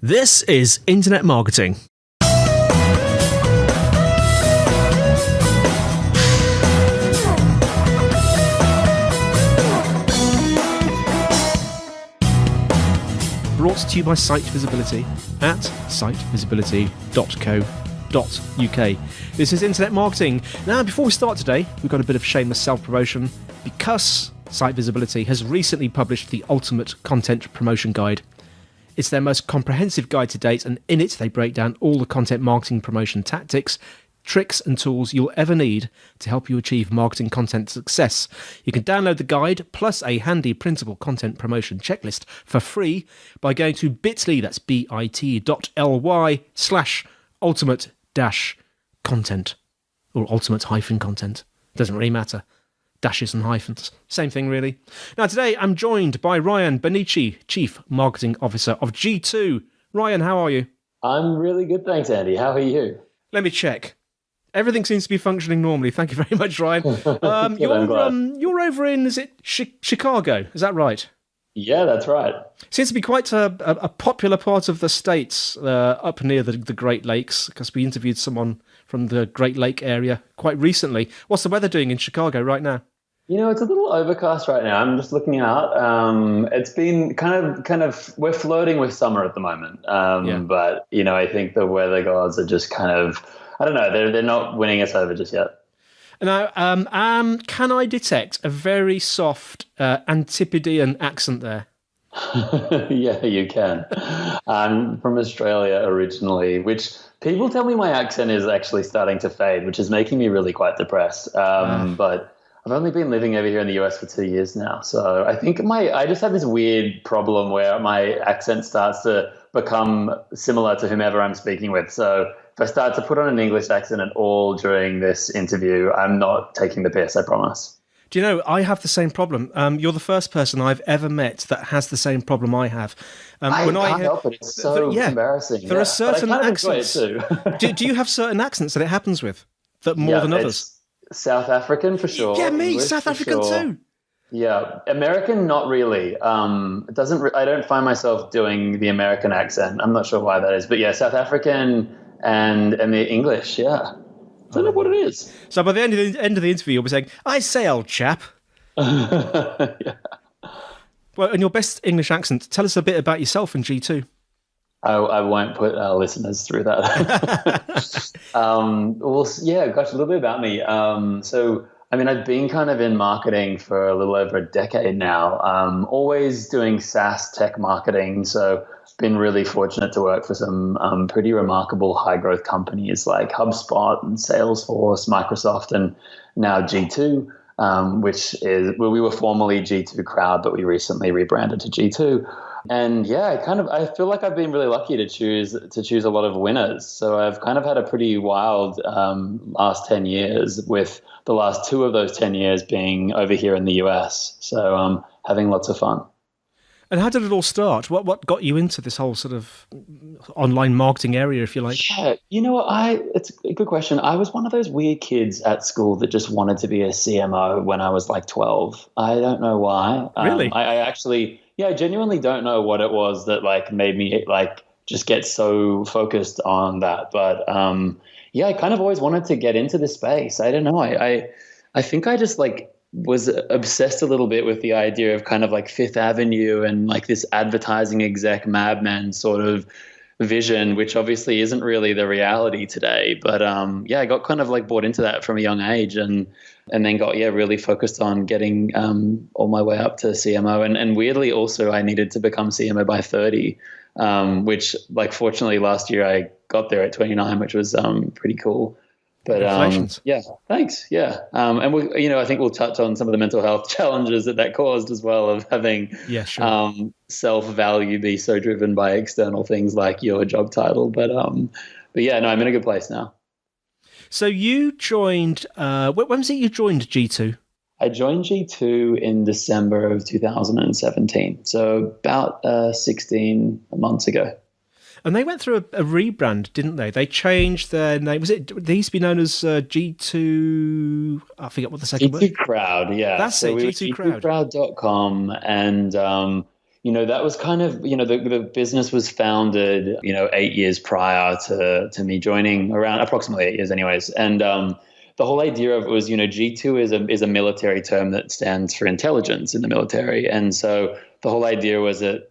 This is Internet Marketing. Brought to you by Site Visibility at sitevisibility.co.uk. This is Internet Marketing. Now, before we start today, we've got a bit of shameless self-promotion because Site Visibility has recently published the Ultimate Content Promotion Guide. It's their most comprehensive guide to date, and in it they break down all the content marketing promotion tactics, tricks and tools you'll ever need to help you achieve marketing content success. You can download the guide plus a handy printable content promotion checklist for free by going to bit.ly, that's bit.ly/ultimate-content or ultimate-content. Doesn't really matter. Dashes and hyphens. Same thing, really. Now, today I'm joined by Ryan Bonnici, Chief Marketing Officer of G2. Ryan, how are you? I'm really good, thanks, Andy. How are you? Let me check. Everything seems to be functioning normally. Thank you very much, Ryan. You're over in, is it Chicago? Is that right? Yeah, that's right. Seems to be quite a popular part of the States up near the Great Lakes, because we interviewed someone from the Great Lake area quite recently. What's the weather doing in Chicago right now? You know, it's a little overcast right now. I'm just looking out. It's been kind of. We're flirting with summer at the moment. But you know, I think the weather gods are just kind of. I don't know. They're not winning us over just yet. Now, can I detect a very soft Antipodean accent there? Yeah, you can. I'm from Australia originally, which people tell me my accent is actually starting to fade, which is making me really quite depressed. But I've only been living over here in the US for 2 years now. So I think I just have this weird problem where my accent starts to become similar to whomever I'm speaking with. So if I start to put on an English accent at all during this interview, I'm not taking the piss, I promise. Do you know, I have the same problem. You're the first person I've ever met that has the same problem I have. I can't help it. It's so embarrassing. There are certain accents. Enjoy it too. do you have certain accents that it happens with that more than others? South African for sure. Yeah, me, English South African too. Yeah, American, not really. It doesn't. I don't find myself doing the American accent. I'm not sure why that is, but yeah, South African and the English. Yeah, I don't know what it is. So by the end of the interview, you'll be saying, "I say, old chap." Yeah. Well, in your best English accent, tell us a bit about yourself and G2. I won't put our listeners through that. Well, yeah, gosh, a little bit about me. So, I mean, I've been kind of in marketing for a little over a decade now, always doing SaaS tech marketing. So been really fortunate to work for some pretty remarkable high growth companies like HubSpot and Salesforce, Microsoft, and now G2, which is, well, we were formerly G2 Crowd, but we recently rebranded to G2. And yeah, I feel like I've been really lucky to choose a lot of winners. So I've kind of had a pretty wild last 10 years, with the last 2 of those 10 years being over here in the US. So having lots of fun. And how did it all start? What got you into this whole sort of online marketing area, if you like? Yeah, you know what? It's a good question. I was one of those weird kids at school that just wanted to be a CMO when I was like 12. I don't know why. Really? I actually, I genuinely don't know what it was that like made me like just get so focused on that. But I kind of always wanted to get into this space. I don't know. I think I just like was obsessed a little bit with the idea of kind of like Fifth Avenue and like this advertising exec madman sort of vision, which obviously isn't really the reality today. But I got kind of like bought into that from a young age, and then got really focused on getting all my way up to CMO. And weirdly also I needed to become CMO by 30, which like fortunately last year I got there at 29, which was pretty cool. But thanks. Yeah. And we, I think we'll touch on some of the mental health challenges that caused as well, of having self-value be so driven by external things like your job title. But I'm in a good place now. So you joined, when was it you joined G2? I joined G2 in December of 2017. So about 16 months ago. And they went through a rebrand, didn't they? They changed their name. They used to be known as G2, I forget what the second word. G2 Crowd, yeah. That's so it, G2 Crowd. G2crowd.com. And that was kind of, the business was founded, 8 years prior to me joining, around approximately 8 years anyways. And the whole idea of it was, G2 is a military term that stands for intelligence in the military. And so the whole idea was that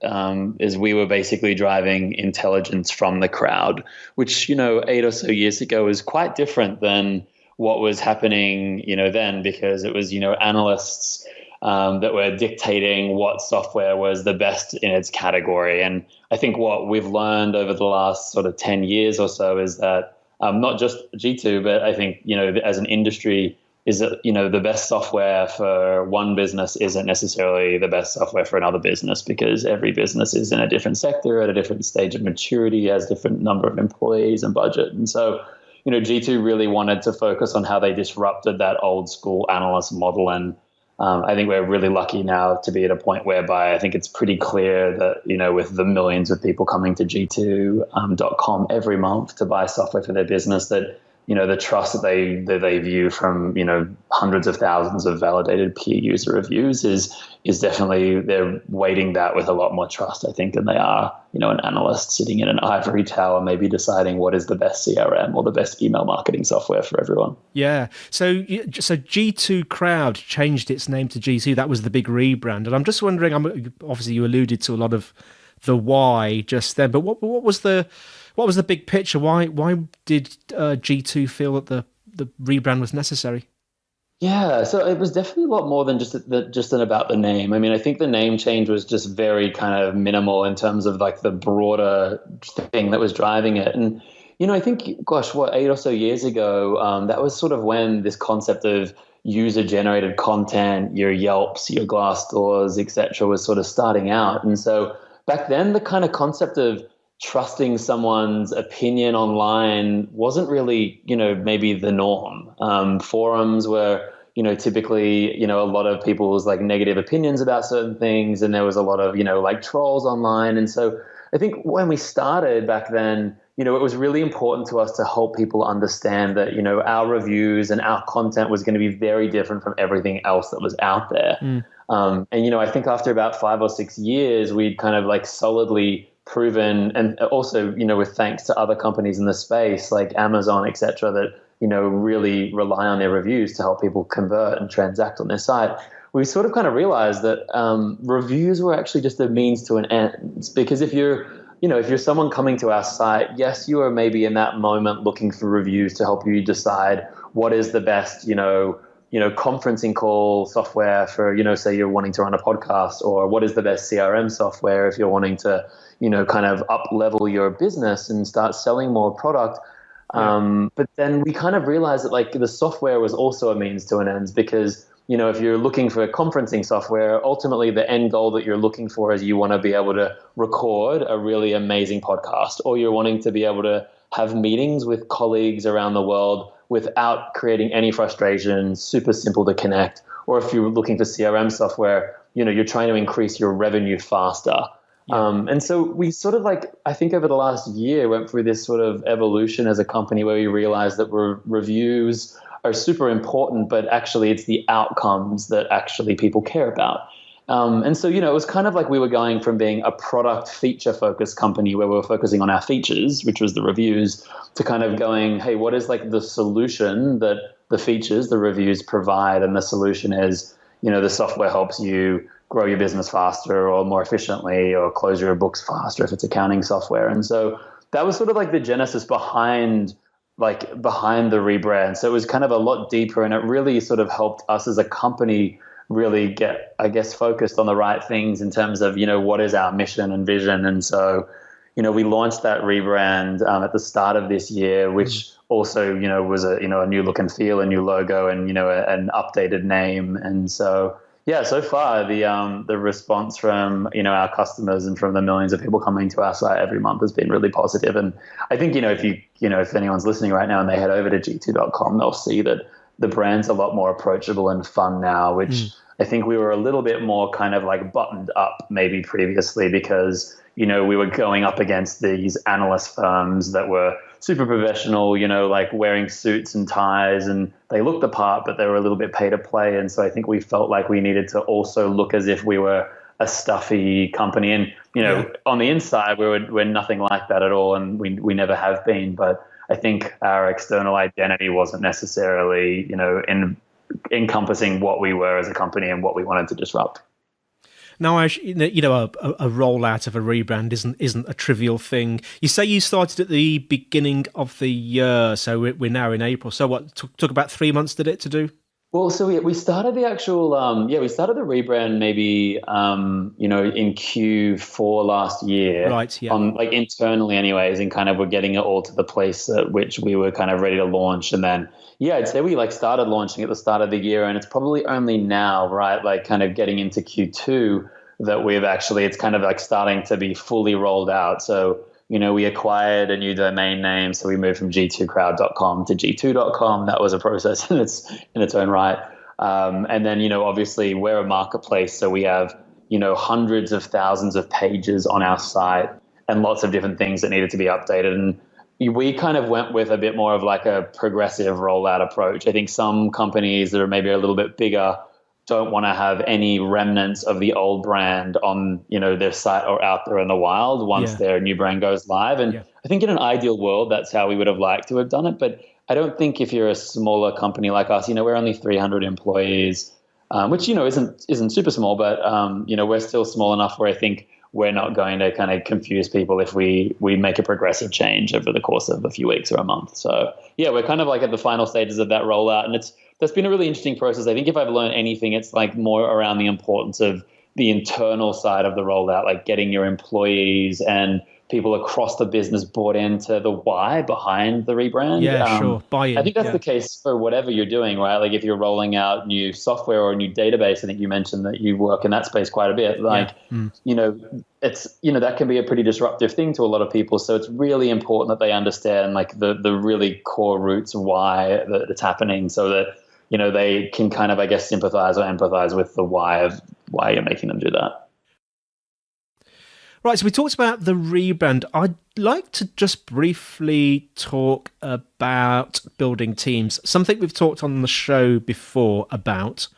is we were basically driving intelligence from the crowd, which, 8 or so years ago was quite different than what was happening, then, because it was, analysts that were dictating what software was the best in its category. And I think what we've learned over the last sort of 10 years or so is that not just G2, but I think, as an industry, is that, the best software for one business isn't necessarily the best software for another business, because every business is in a different sector, at a different stage of maturity, has different number of employees and budget. And so, G2 really wanted to focus on how they disrupted that old school analyst model. And I think we're really lucky now to be at a point whereby I think it's pretty clear that, with the millions of people coming to G2.com every month to buy software for their business, that, the trust that they view from, hundreds of thousands of validated peer user reviews is definitely, they're weighting that with a lot more trust, I think, than they are, an analyst sitting in an ivory tower, maybe deciding what is the best CRM or the best email marketing software for everyone. Yeah. So G2 Crowd changed its name to G2. That was the big rebrand. And I'm just wondering, obviously you alluded to a lot of the why just then, but what was the big picture? Why did G2 feel that the rebrand was necessary? Yeah, so it was definitely a lot more than just about the name. I mean, I think the name change was just very kind of minimal in terms of like the broader thing that was driving it. And, I think, gosh, 8 or so years ago, that was sort of when this concept of user-generated content, your Yelps, your Glassdoors, et cetera, was sort of starting out. And so back then, the kind of concept of trusting someone's opinion online wasn't really, maybe the norm. Forums were, typically, a lot of people's like negative opinions about certain things. And there was a lot of, like trolls online. And so I think when we started back then, it was really important to us to help people understand that, our reviews and our content was going to be very different from everything else that was out there. And, I think after about 5 or 6 years, we'd kind of like solidly proven, and also, with thanks to other companies in the space like Amazon, et cetera, that, really rely on their reviews to help people convert and transact on their site. We sort of kind of realized that reviews were actually just a means to an end, because if you're someone coming to our site, yes, you are maybe in that moment looking for reviews to help you decide what is the best, conferencing call software for, say you're wanting to run a podcast, or what is the best CRM software if you're wanting to, kind of up level your business and start selling more product. But then we kind of realized that like the software was also a means to an end, because, if you're looking for conferencing software, ultimately the end goal that you're looking for is you want to be able to record a really amazing podcast, or you're wanting to be able to have meetings with colleagues around the world without creating any frustration, super simple to connect. Or if you're looking for CRM software, you're trying to increase your revenue faster. And so we sort of like, I think over the last year went through this sort of evolution as a company where we realized that reviews are super important, but actually it's the outcomes that actually people care about. And so, it was kind of like we were going from being a product feature focused company where we were focusing on our features, which was the reviews, to kind of going, hey, what is like the solution that the features, the reviews provide? And the solution is, the software helps you grow your business faster or more efficiently, or close your books faster if it's accounting software. And so that was sort of like the genesis behind the rebrand. So it was kind of a lot deeper, and it really sort of helped us as a company really get, I guess, focused on the right things in terms of, what is our mission and vision. And so, we launched that rebrand at the start of this year, which also, was a new look and feel, a new logo, and, an updated name. And so, yeah, so far the response from, our customers and from the millions of people coming to our site every month has been really positive. And I think, if anyone's listening right now and they head over to G2.com, they'll see that the brand's a lot more approachable and fun now, which I think we were a little bit more kind of like buttoned up maybe previously, because, we were going up against these analyst firms that were super professional, like wearing suits and ties, and they looked the part, but they were a little bit pay to play. And so I think we felt like we needed to also look as if we were a stuffy company. And, on the inside, we're nothing like that at all. And we never have been. But I think our external identity wasn't necessarily, encompassing what we were as a company and what we wanted to disrupt. Now, a rollout of a rebrand isn't a trivial thing. You say you started at the beginning of the year, so we're now in April. So what took about 3 months, did it, to do? Well, so we started the actual, we started the rebrand maybe, in Q4 last year. Right, yeah. Internally anyways, and kind of we're getting it all to the place at which we were kind of ready to launch. And then, I'd say we started launching at the start of the year, and it's probably only now, right, kind of getting into Q2 that it's kind of starting to be fully rolled out. So, we acquired a new domain name, so we moved from g2crowd.com to g2.com. That was a process in its own right. And then, obviously we're a marketplace, so we have, hundreds of thousands of pages on our site and lots of different things that needed to be updated. And we kind of went with a bit more of a progressive rollout approach. I think some companies that are maybe a little bit bigger don't want to have any remnants of the old brand on, their site or out there in the wild once their new brand goes live. And I think in an ideal world, that's how we would have liked to have done it. But I don't think if you're a smaller company like us, we're only 300 employees, which, isn't super small, but, we're still small enough where I think we're not going to kind of confuse people if we make a progressive change over the course of a few weeks or a month. So we're kind of at the final stages of that rollout, and that's been a really interesting process. I think if I've learned anything, it's more around the importance of the internal side of the rollout, getting your employees and people across the business bought into the why behind the rebrand. Yeah, sure. Buy-in. I think that's the case for whatever you're doing, right? If you're rolling out new software or a new database, I think you mentioned that you work in that space quite a bit. It's, that can be a pretty disruptive thing to a lot of people. So it's really important that they understand the really core roots of why that it's happening, so that, they can kind of, I guess, sympathize or empathize with the why of why you're making them do that. Right, so we talked about the rebrand. I'd like to just briefly talk about building teams, something we've talked on the show before about.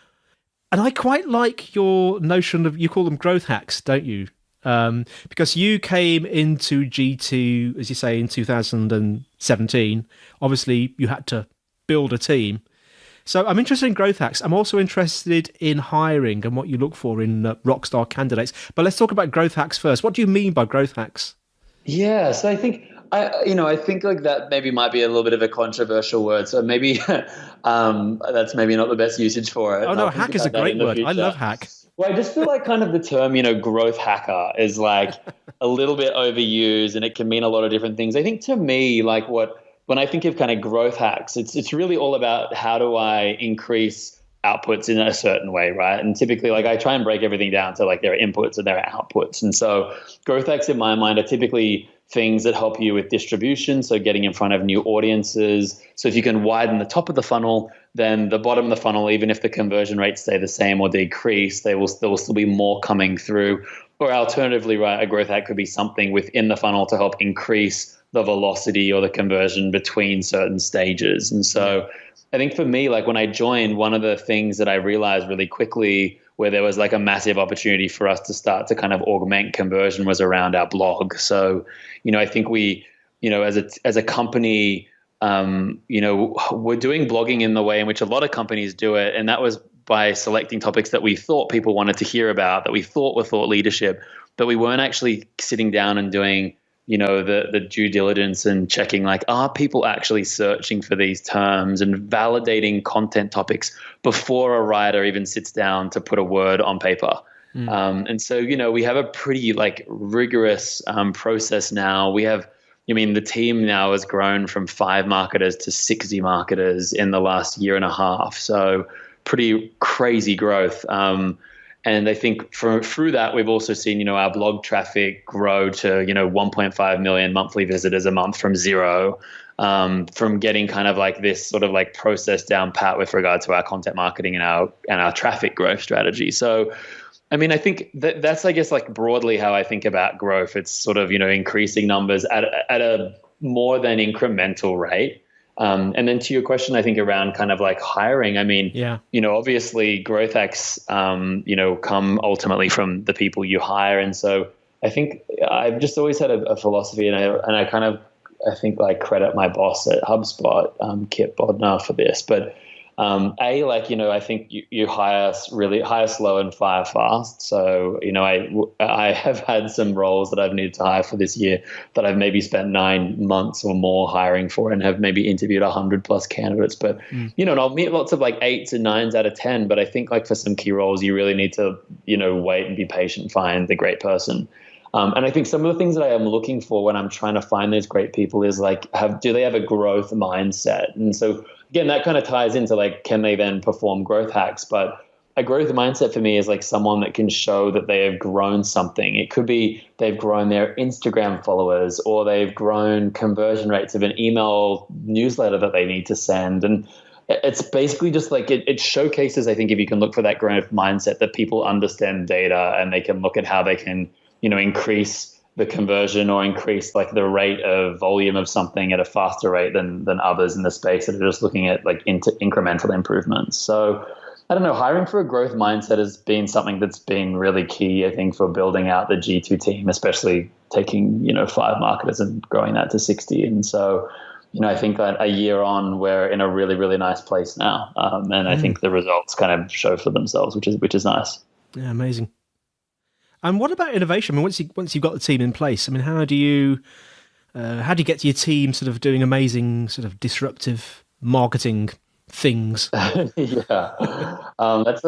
And I quite like your notion of, you call them growth hacks, don't you? Because you came into G2, as you say, in 2017. Obviously, you had to build a team. So I'm interested in growth hacks. I'm also interested in hiring and what you look for in rockstar candidates. But let's talk about growth hacks first. What do you mean by growth hacks? Yeah, so I think I think that maybe might be a little bit of a controversial word. So maybe that's maybe not the best usage for it. Oh no, hack is a great word. I love hack. Well, I just feel kind of the term, growth hacker is a little bit overused, and it can mean a lot of different things. I think to me, when I think of kind of growth hacks, it's really all about how do I increase outputs in a certain way, right? And typically, I try and break everything down to there are inputs and there are outputs. And so growth hacks in my mind are typically things that help you with distribution, so getting in front of new audiences. So if you can widen the top of the funnel, then the bottom of the funnel, even if the conversion rates stay the same or decrease, there will still be more coming through. Or alternatively, right, a growth hack could be something within the funnel to help increase the velocity or the conversion between certain stages. And so I think for me, when I joined, one of the things that I realized really quickly where there was a massive opportunity for us to start to kind of augment conversion was around our blog. So, I think we, as a company, we're doing blogging in the way in which a lot of companies do it. And that was by selecting topics that we thought people wanted to hear about, that we thought were thought leadership, but we weren't actually sitting down and doing the due diligence and checking are people actually searching for these terms and validating content topics before a writer even sits down to put a word on paper. And so, we have a pretty rigorous process now. We have, the team now has grown from 5 marketers to 60 marketers in the last year and a half. So pretty crazy growth. And I think through that, we've also seen, our blog traffic grow to, 1.5 million monthly visitors a month from zero, from getting kind of this sort of process down pat with regard to our content marketing and our traffic growth strategy. So, I think that's, I guess, broadly how I think about growth. It's sort of, increasing numbers at a more than incremental rate. And then to your question, I think around kind of like hiring, I mean, Yeah. obviously growth hacks, come ultimately from the people you hire. And so I think I've just always had a philosophy, and I kind of, I think, like, credit my boss at HubSpot, Kip Bodnar, for this. But I think you hire slow and fire fast. So, I have had some roles that I've needed to hire for this year that I've maybe spent 9 months or more hiring for, and have maybe interviewed 100+ candidates. But, and I'll meet lots of like 8s and 9s out of 10. But I think, like, for some key roles, you really need to, wait and be patient, find the great person. And I think some of the things that I am looking for when I'm trying to find those great people is like, do they have a growth mindset? And so again, that kind of ties into like, can they then perform growth hacks? But a growth mindset for me is like someone that can show that they have grown something. It could be they've grown their Instagram followers, or they've grown conversion rates of an email newsletter that they need to send. And it's basically just like it showcases, I think, if you can look for that growth mindset, that people understand data and they can look at how they can, increase the conversion or increase like the rate of volume of something at a faster rate than others in the space that are just looking at like incremental improvements. So I don't know, hiring for a growth mindset has been something that's been really key, I think, for building out the G2 team, especially taking, 5 marketers and growing that to 60. And so, I think that a year on, we're in a really, really nice place now. And I think the results kind of show for themselves, which is nice. Yeah, amazing. And what about innovation? I mean, once you've got the team in place, I mean, how do you get to your team sort of doing amazing sort of disruptive marketing things? Yeah, that's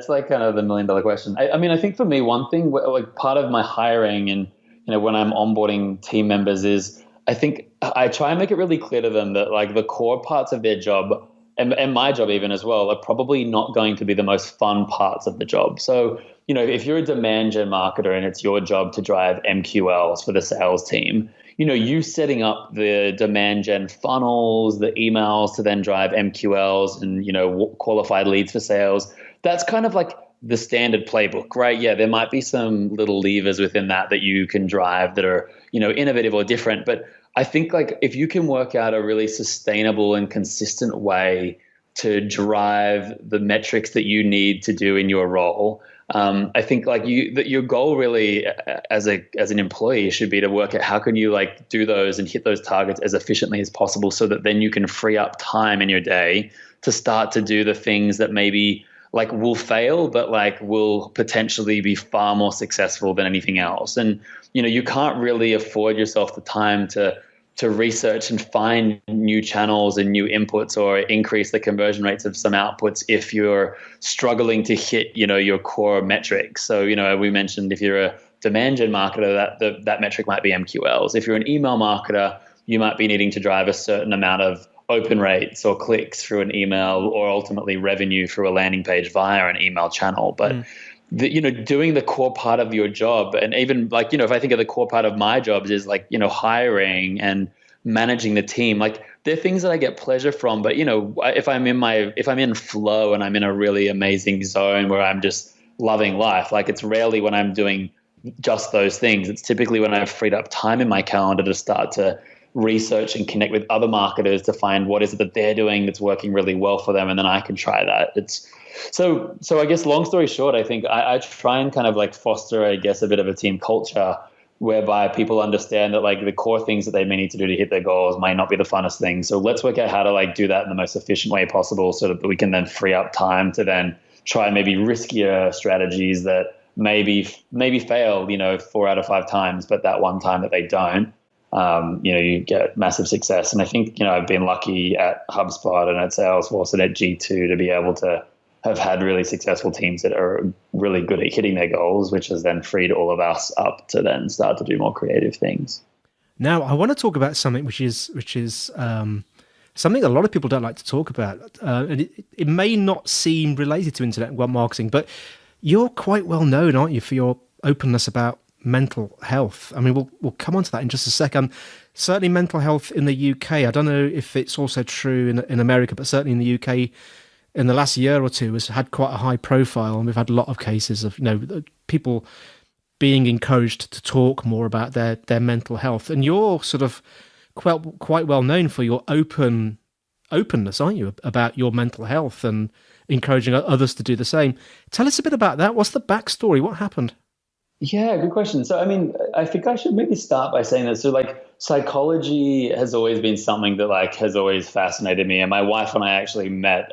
like kind of the $1 million question. I mean, I think for me, one thing, like part of my hiring and when I'm onboarding team members is, I think I try and make it really clear to them that like the core parts of their job and my job even as well are probably not going to be the most fun parts of the job. So, if you're a demand gen marketer and it's your job to drive MQLs for the sales team, you setting up the demand gen funnels, the emails to then drive MQLs and, qualified leads for sales, that's kind of like the standard playbook, right? Yeah, there might be some little levers within that you can drive that are, innovative or different. But I think like if you can work out a really sustainable and consistent way to drive the metrics that you need to do in your role, I think like your goal really as an employee should be to work at how can you like do those and hit those targets as efficiently as possible, so that then you can free up time in your day to start to do the things that maybe like will fail, but like will potentially be far more successful than anything else. And, you can't really afford yourself the time to research and find new channels and new inputs or increase the conversion rates of some outputs if you're struggling to hit, your core metrics. So, we mentioned if you're a demand gen marketer, that metric might be MQLs. If you're an email marketer, you might be needing to drive a certain amount of open rates or clicks through an email, or ultimately revenue through a landing page via an email channel. But doing the core part of your job, and even like, if I think of the core part of my jobs is like, hiring and managing the team, like they're things that I get pleasure from. But, if I'm in flow and I'm in a really amazing zone where I'm just loving life, like it's rarely when I'm doing just those things. It's typically when I've freed up time in my calendar to start to research and connect with other marketers to find what is it that they're doing that's working really well for them, and then I can try that. So I guess long story short, I think I try and kind of like foster, I guess, a bit of a team culture whereby people understand that like the core things that they may need to do to hit their goals might not be the funnest thing. So let's work out how to like do that in the most efficient way possible, so that we can then free up time to then try maybe riskier strategies that maybe fail, 4 out of 5 times, but that one time that they don't, you get massive success. And I think, I've been lucky at HubSpot and at Salesforce and at G2 to be able to have had really successful teams that are really good at hitting their goals, which has then freed all of us up to then start to do more creative things. Now, I want to talk about something which is something a lot of people don't like to talk about. And it may not seem related to internet marketing, but you're quite well known, aren't you, for your openness about mental health. I mean, we'll come on to that in just a second. Certainly mental health in the UK. I don't know if it's also true in America, but certainly in the UK in the last year or two has had quite a high profile. And we've had a lot of cases of, people being encouraged to talk more about their mental health. And you're sort of quite well known for your open openness, aren't you, about your mental health and encouraging others to do the same. Tell us a bit about that. What's the backstory? What happened? Yeah, good question. So, I mean, I think I should maybe start by saying that. So, like, psychology has always been something that like has always fascinated me. And my wife and I actually met.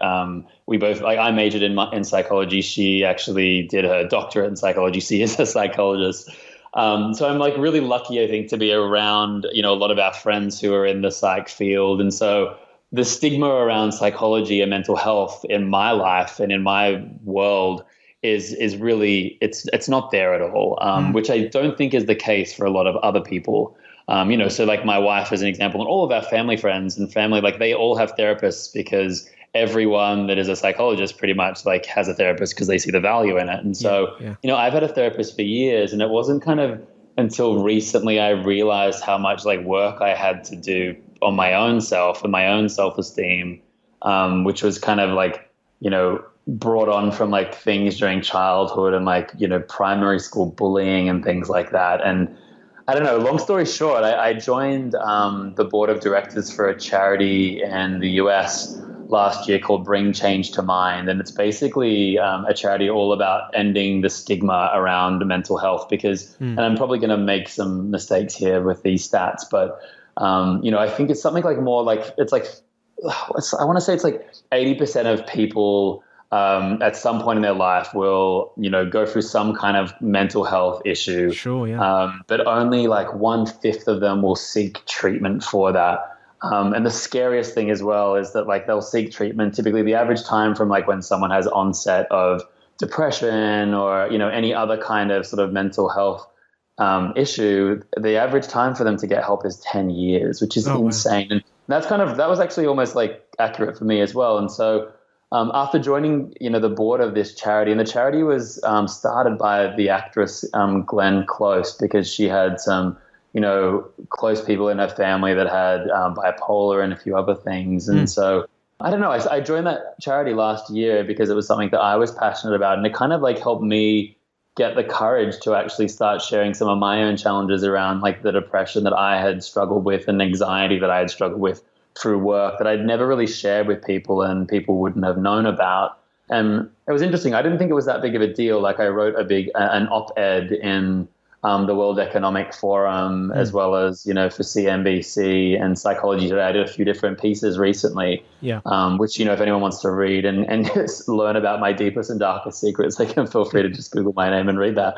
We both like I majored in psychology. She actually did her doctorate in psychology. She is a psychologist. So I'm like really lucky, I think, to be around a lot of our friends who are in the psych field, and so the stigma around psychology and mental health in my life and in my world is really it's not there at all, which I don't think is the case for a lot of other people. So like my wife as an example, and all of our family friends and family, like they all have therapists because everyone that is a psychologist pretty much like has a therapist because they see the value in it. And so, I've had a therapist for years, and it wasn't kind of until recently I realized how much like work I had to do on my own self and my own self-esteem, which was kind of like, brought on from like things during childhood and like, primary school bullying and things like that. And I don't know, long story short, I joined the board of directors for a charity in the US last year called Bring Change to Mind. And it's basically a charity all about ending the stigma around mental health because, and I'm probably going to make some mistakes here with these stats, but, I think it's something like more like, it's like, I want to say it's like 80% of people at some point in their life will, go through some kind of mental health issue. Sure, yeah. But only like 1/5 of them will seek treatment for that. And the scariest thing as well is that like they'll seek treatment. Typically the average time from like when someone has onset of depression or, any other kind of sort of mental health issue, the average time for them to get help is 10 years, which is insane. Wow. And that was actually almost like accurate for me as well. And so after joining, the board of this charity, and the charity was started by the actress Glenn Close because she had some, close people in her family that had bipolar and a few other things. And so I don't know, I joined that charity last year because it was something that I was passionate about, and it kind of like helped me get the courage to actually start sharing some of my own challenges around like the depression that I had struggled with and anxiety that I had struggled with through work that I'd never really shared with people and people wouldn't have known about. And it was interesting. I didn't think it was that big of a deal. Like I wrote an op-ed in the World Economic Forum as well as, for CNBC and Psychology Today. I did a few different pieces recently, which, if anyone wants to read and just learn about my deepest and darkest secrets, they can feel free to just Google my name and read that.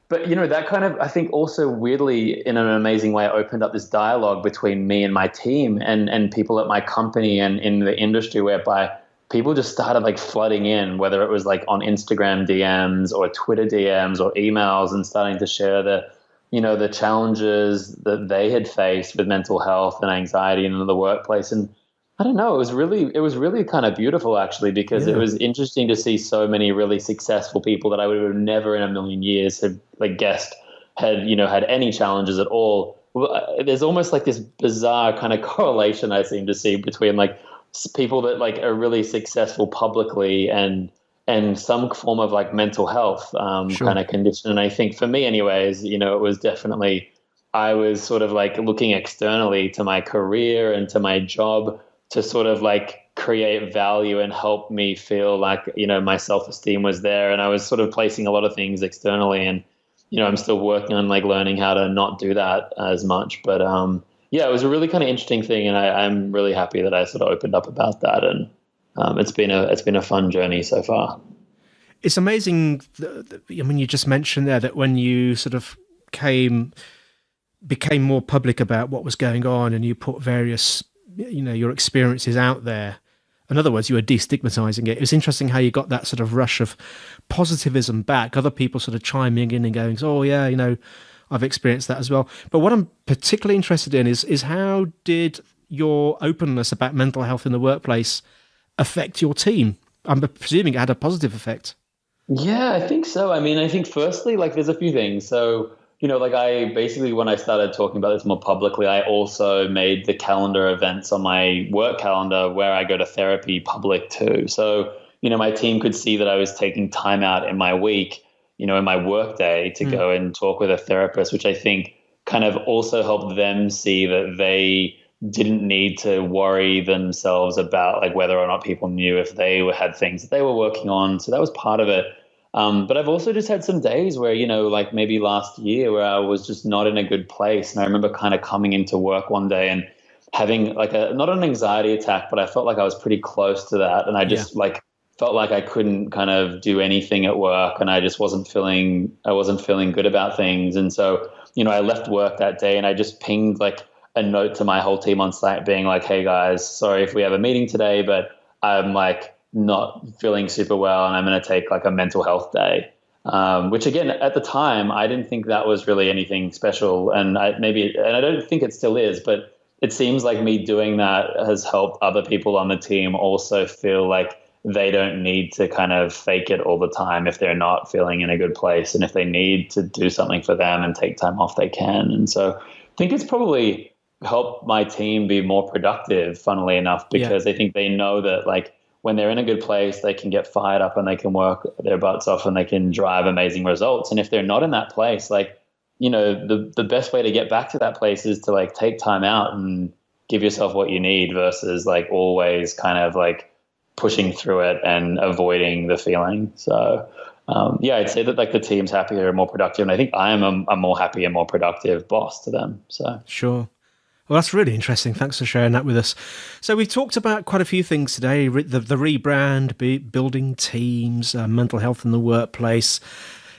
But, that kind of, I think also weirdly in an amazing way opened up this dialogue between me and my team and people at my company and in the industry, whereby people just started like flooding in, whether it was like on Instagram DMs or Twitter DMs or emails, and starting to share the challenges that they had faced with mental health and anxiety in the workplace. And I don't know, it was really kind of beautiful actually, because it was interesting to see so many really successful people that I would have never in a million years have like guessed had any challenges at all. There's almost like this bizarre kind of correlation I seem to see between like people that like are really successful publicly and some form of like mental health kind of condition. And I think for me anyways, it was definitely, I was sort of like looking externally to my career and to my job to sort of like create value and help me feel like, my self-esteem was there. And I was sort of placing a lot of things externally, and, I'm still working on like learning how to not do that as much. But it was a really kind of interesting thing. And I'm really happy that I sort of opened up about that. And it's been a fun journey so far. It's amazing. You just mentioned there that when you sort of became more public about what was going on and you put various your experiences out there. In other words, you were destigmatizing it. It was interesting how you got that sort of rush of positivism back, other people sort of chiming in and going, oh yeah, I've experienced that as well. But what I'm particularly interested in is how did your openness about mental health in the workplace affect your team? I'm presuming it had a positive effect. Yeah, I think so. I mean, I think firstly, like there's a few things. So like I basically, when I started talking about this more publicly, I also made the calendar events on my work calendar where I go to therapy public too. So, my team could see that I was taking time out in my week, in my work day to go and talk with a therapist, which I think kind of also helped them see that they didn't need to worry themselves about like whether or not people knew if they had things that they were working on. So that was part of it. But I've also just had some days where, like maybe last year where I was just not in a good place. And I remember kind of coming into work one day and having like not an anxiety attack, but I felt like I was pretty close to that. And I just felt like I couldn't kind of do anything at work, and I just wasn't feeling good about things. And so, I left work that day and I just pinged like a note to my whole team on site being like, hey guys, sorry if we have a meeting today, but I'm like not feeling super well and I'm going to take like a mental health day. Which again, at the time, I didn't think that was really anything special. And I don't think it still is, but it seems like me doing that has helped other people on the team also feel like they don't need to kind of fake it all the time if they're not feeling in a good place. And if they need to do something for them and take time off, they can. And so I think it's probably helped my team be more productive, funnily enough, because I think they know that like when they're in a good place, they can get fired up and they can work their butts off and they can drive amazing results. And if they're not in that place, like, the best way to get back to that place is to like take time out and give yourself what you need versus like always kind of like pushing through it and avoiding the feeling. So I'd say that like the team's happier and more productive. And I think I am a more happy and more productive boss to them. So sure. Well, that's really interesting. Thanks for sharing that with us. So we've talked about quite a few things today, the rebrand, building teams, mental health in the workplace.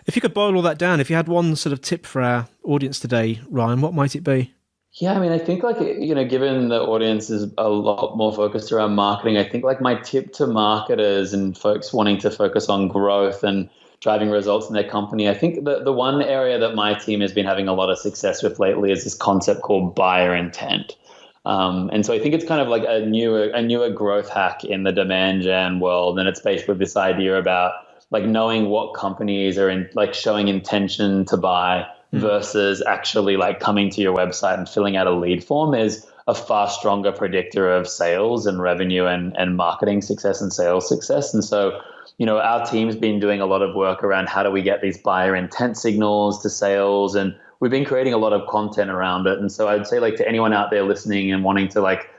If you could boil all that down, if you had one sort of tip for our audience today, Ryan, what might it be? Yeah, I mean, I think like, given the audience is a lot more focused around marketing, I think like my tip to marketers and folks wanting to focus on growth and driving results in their company, I think the one area that my team has been having a lot of success with lately is this concept called buyer intent. And so I think it's kind of like a newer growth hack in the demand gen world. And it's based with this idea about like knowing what companies are in, like showing intention to buy versus actually like coming to your website and filling out a lead form is a far stronger predictor of sales and revenue and marketing success and sales success. And so, our team's been doing a lot of work around how do we get these buyer intent signals to sales, and we've been creating a lot of content around it. And so I'd say like to anyone out there listening and wanting to like,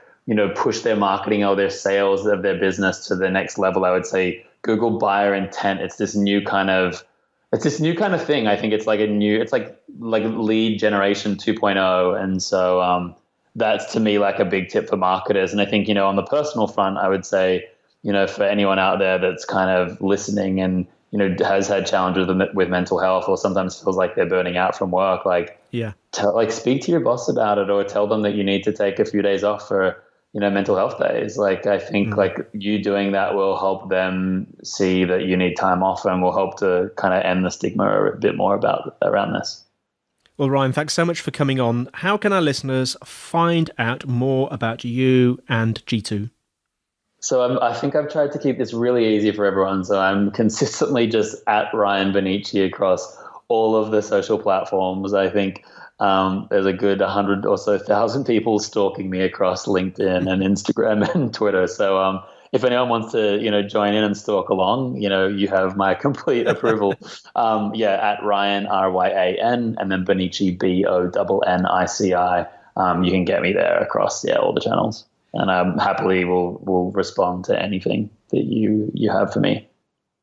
push their marketing or their sales of their business to the next level, I would say Google buyer intent. It's this new kind of thing. I think it's like it's like lead generation 2.0. And so that's to me like a big tip for marketers. And I think, on the personal front, I would say, for anyone out there that's kind of listening and, has had challenges with mental health or sometimes feels like they're burning out from work, speak to your boss about it or tell them that you need to take a few days off for, mental health days. Like, I think like you doing that will help them see that you need time off and will help to kind of end the stigma a bit more around this. Well, Ryan, thanks so much for coming on. How can our listeners find out more about you and G2? So I think I've tried to keep this really easy for everyone. So I'm consistently just at Ryan Bonnici across all of the social platforms. I think there's a good 100 or so thousand people stalking me across LinkedIn and Instagram and Twitter. So if anyone wants to, join in and stalk along, you have my complete approval. At Ryan, RYAN, and then Bonnici, BONNICI. You can get me there across all the channels. And I happily will respond to anything that you have for me.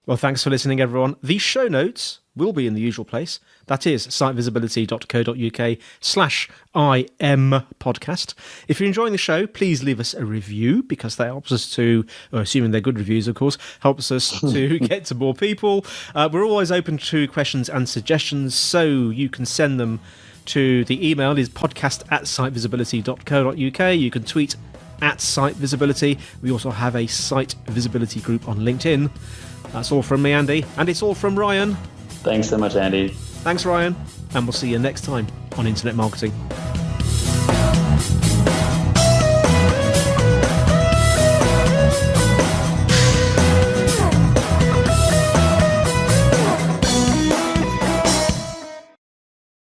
Well, thanks for listening, everyone. The show notes will be in the usual place. That is sitevisibility.co.uk/IM podcast. If you're enjoying the show, please leave us a review because that helps us to, assuming they're good reviews, of course, helps us to get to more people. We're always open to questions and suggestions, so you can send them to the email is podcast@sitevisibility.co.uk. You can tweet @sitevisibility. We also have a site visibility group on LinkedIn. That's all from me, Andy, and it's all from Ryan. Thanks so much, Andy. Thanks, Ryan, and we'll see you next time on Internet Marketing.